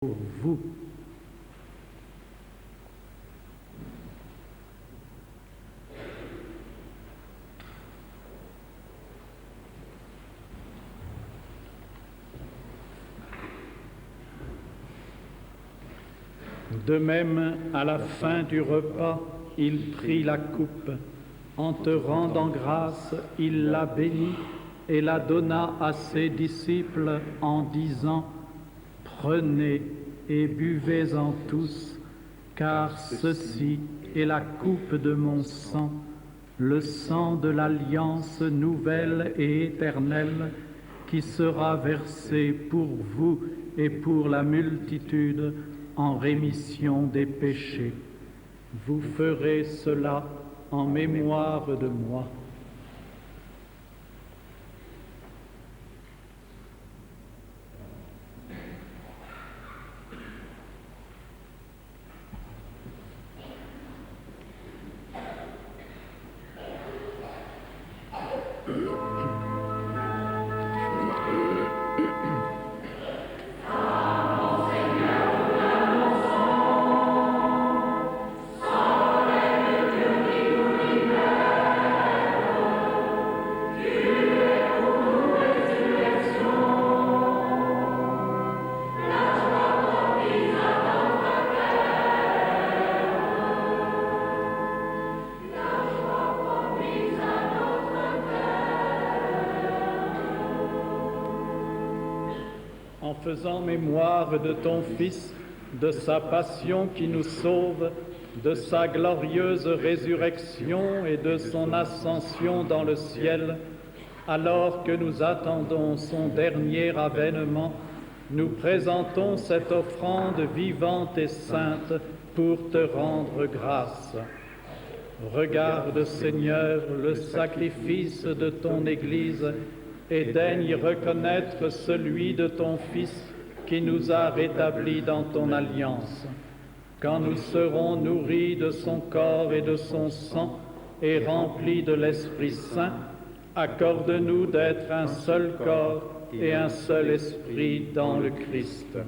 pour vous. De même, à la fin du repas, il prit la coupe. En te rendant grâce, il la bénit et la donna à ses disciples en disant : Prenez et buvez-en tous, car ceci est la coupe de mon sang, le sang de l'alliance nouvelle et éternelle, qui sera versé pour vous et pour la multitude en rémission des péchés. Vous ferez cela en mémoire de moi. En faisant mémoire de ton Fils, de sa passion qui nous sauve, de sa glorieuse résurrection et de son ascension dans le ciel, alors que nous attendons son dernier avènement, nous présentons cette offrande vivante et sainte pour te rendre grâce. Regarde, Seigneur, le sacrifice de ton Église et daigne reconnaître celui de ton Fils qui nous a rétablis dans ton alliance. Quand nous serons nourris de son corps et de son sang et remplis de l'Esprit Saint, accorde-nous d'être un seul corps et un seul esprit dans le Christ.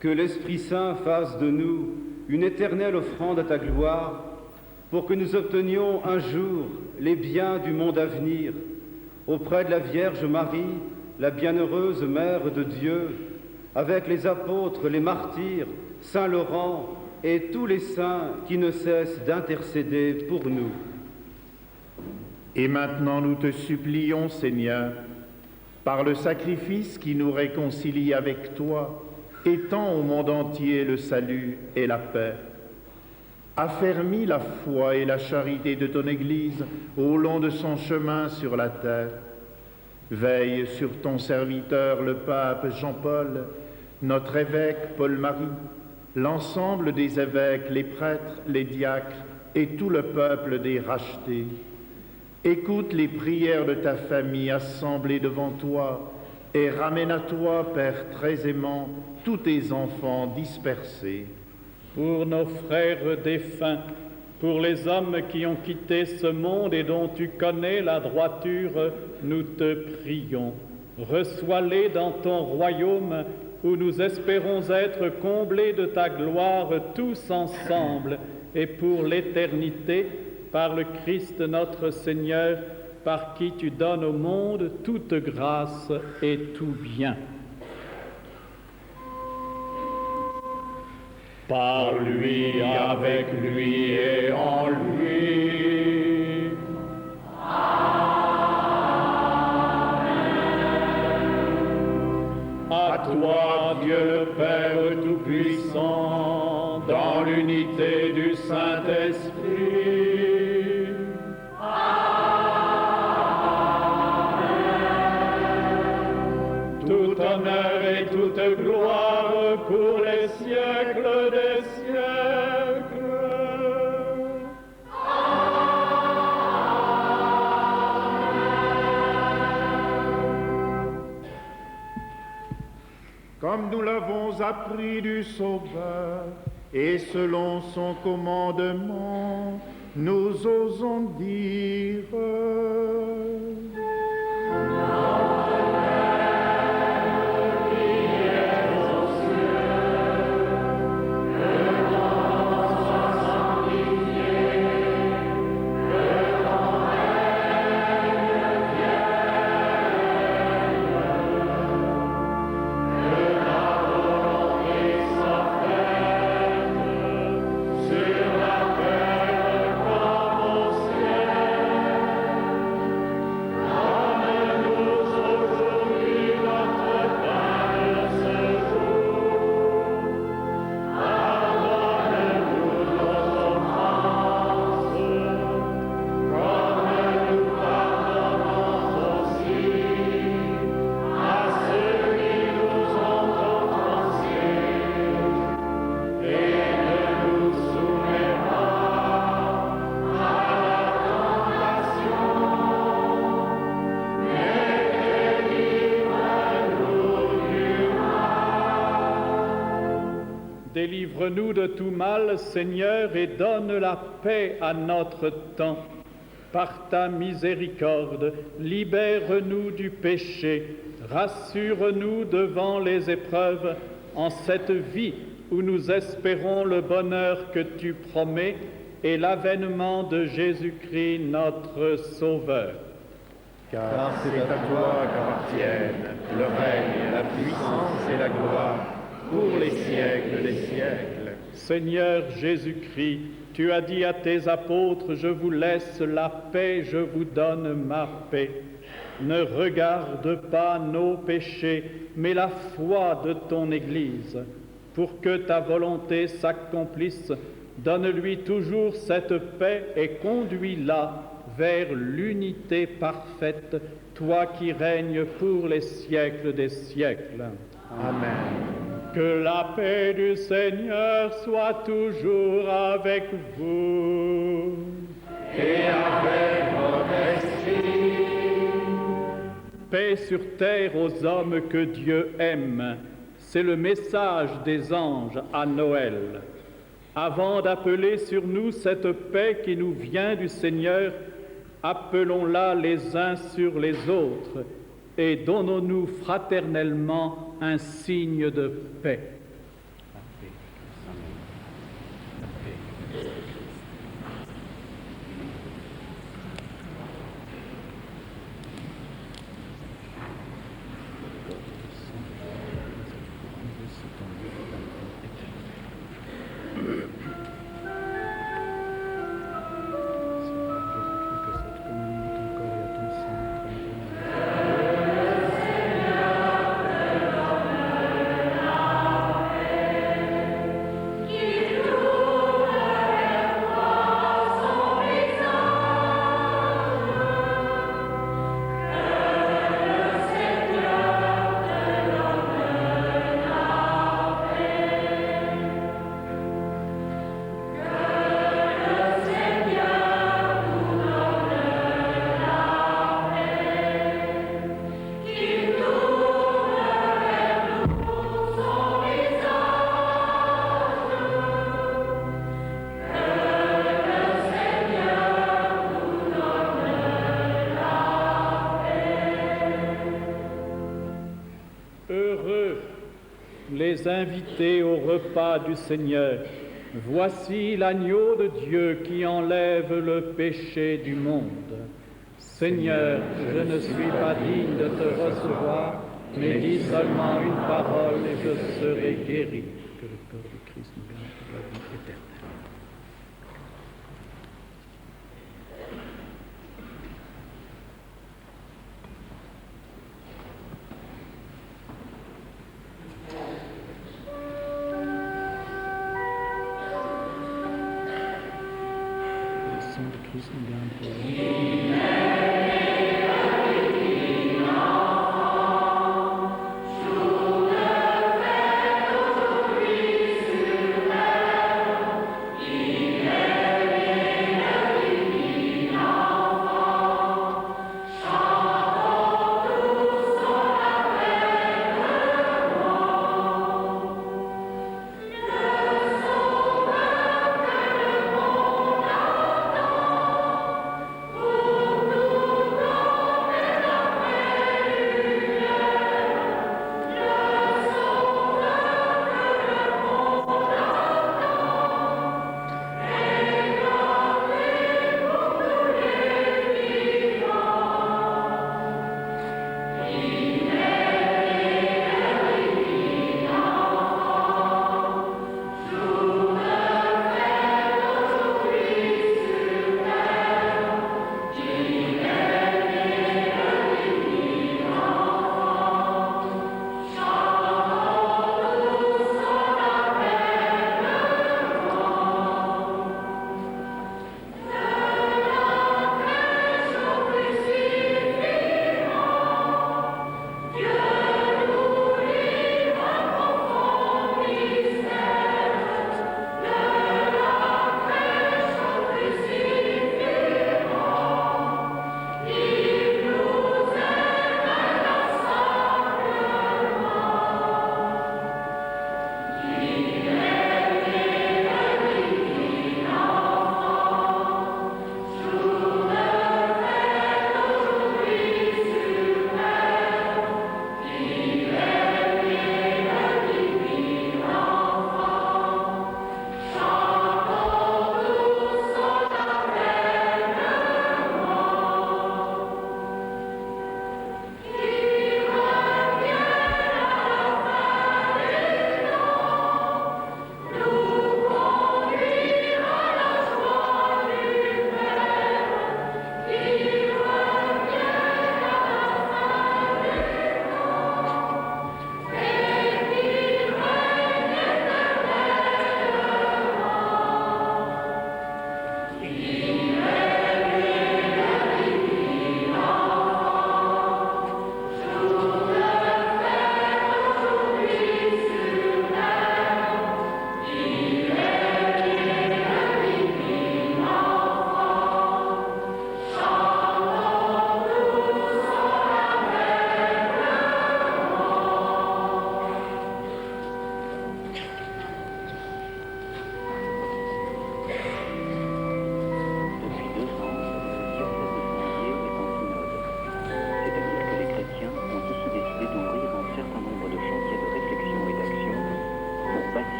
Que l'Esprit Saint fasse de nous une éternelle offrande à ta gloire, pour que nous obtenions un jour les biens du monde à venir, auprès de la Vierge Marie, la bienheureuse Mère de Dieu, avec les apôtres, les martyrs, Saint Laurent et tous les saints qui ne cessent d'intercéder pour nous. Et maintenant nous te supplions, Seigneur, par le sacrifice qui nous réconcilie avec toi, étends au monde entier le salut et la paix. Affermis la foi et la charité de ton Église au long de son chemin sur la terre. Veille sur ton serviteur, le pape Jean-Paul, notre évêque Paul-Marie, l'ensemble des évêques, les prêtres, les diacres et tout le peuple des rachetés. Écoute les prières de ta famille assemblée devant toi et ramène à toi, Père très aimant, tous tes enfants dispersés. Pour nos frères défunts, pour les hommes qui ont quitté ce monde et dont tu connais la droiture, nous te prions. Reçois-les dans ton royaume où nous espérons être comblés de ta gloire tous ensemble et pour l'éternité, par le Christ notre Seigneur, par qui tu donnes au monde toute grâce et tout bien. Par lui, avec lui et en lui. Amen. À toi, Dieu le Père Tout-Puissant, dans l'unité du Saint-Esprit. Amen. Tout honneur et toute gloire pour les siècles des siècles. Comme nous l'avons appris du Sauveur, et selon son commandement, nous osons dire Délivre-nous de tout mal, Seigneur, et donne la paix à notre temps. Par ta miséricorde, libère-nous du péché, rassure-nous devant les épreuves, en cette vie où nous espérons le bonheur que tu promets et l'avènement de Jésus-Christ, notre Sauveur. Car c'est à toi qu'appartiennent le règne, la puissance et la gloire pour les siècles des siècles. Seigneur Jésus-Christ, tu as dit à tes apôtres, je vous laisse la paix, je vous donne ma paix. Ne regarde pas nos péchés, mais la foi de ton Église. Pour que ta volonté s'accomplisse, donne-lui toujours cette paix et conduis-la vers l'unité parfaite, toi qui règnes pour les siècles des siècles. Amen. Que la paix du Seigneur soit toujours avec vous. Et avec votre esprit. Paix sur terre aux hommes que Dieu aime. C'est le message des anges à Noël. Avant d'appeler sur nous cette paix qui nous vient du Seigneur, appelons-la les uns sur les autres et donnons-nous fraternellement un signe de paix. Les invités au repas du Seigneur. Voici l'agneau de Dieu qui enlève le péché du monde. Seigneur, je ne suis pas digne de te recevoir, mais dis seulement une parole et je serai guéri. Que le corps de Christ nous garde pour la vie éternelle. Christ nous garde pour la vie éternelle. Oh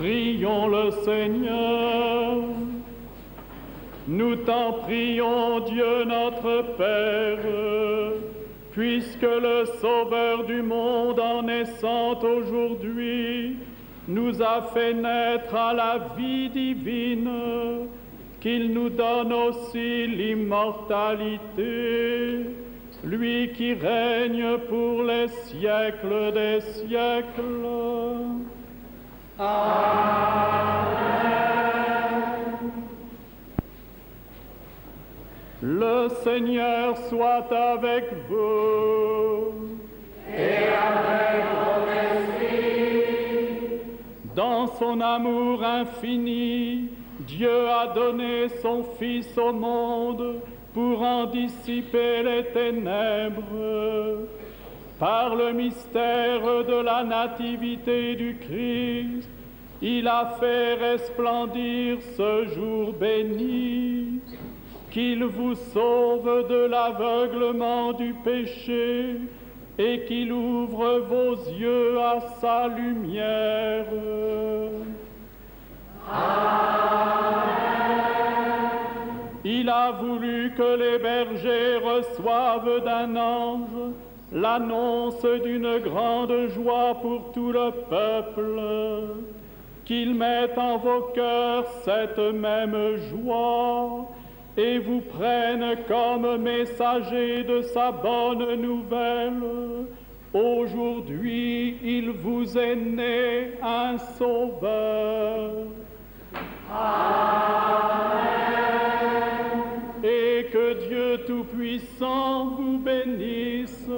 Prions le Seigneur. Nous t'en prions, Dieu notre Père, puisque le Sauveur du monde en naissant aujourd'hui nous a fait naître à la vie divine, qu'il nous donne aussi l'immortalité, lui qui règne pour les siècles des siècles. Amen. Le Seigneur soit avec vous. Et avec votre esprit. Dans son amour infini, Dieu a donné son Fils au monde pour en dissiper les ténèbres. Par le mystère de la nativité du Christ, il a fait resplendir ce jour béni, qu'il vous sauve de l'aveuglement du péché et qu'il ouvre vos yeux à sa lumière. Amen. Il a voulu que les bergers reçoivent d'un ange l'annonce d'une grande joie pour tout le peuple, qu'il mette en vos cœurs cette même joie et vous prenne comme messager de sa bonne nouvelle. Aujourd'hui, il vous est né un sauveur. Amen. Et que Dieu Tout-Puissant vous bénisse,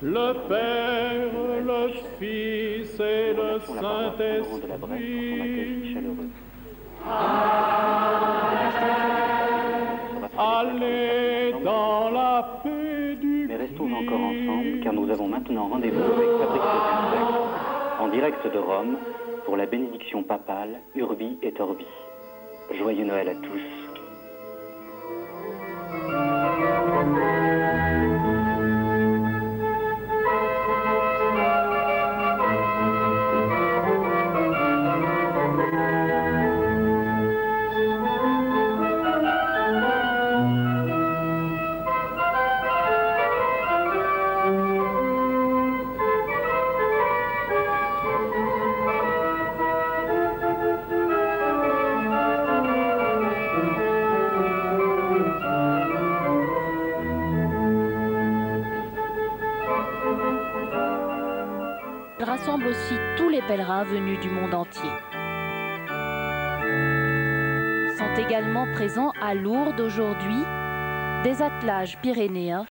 le Père, le Fils et le Saint-Esprit. Amen. Allez dans la paix du Christ. Mais restons encore ensemble, car nous avons maintenant rendez-vous avec Patrick Sextec, en direct de Rome, pour la bénédiction papale Urbi et Orbi. Joyeux Noël à tous. Il rassemble aussi tous les pèlerins venus du monde entier. Sont également présents à Lourdes aujourd'hui des attelages pyrénéens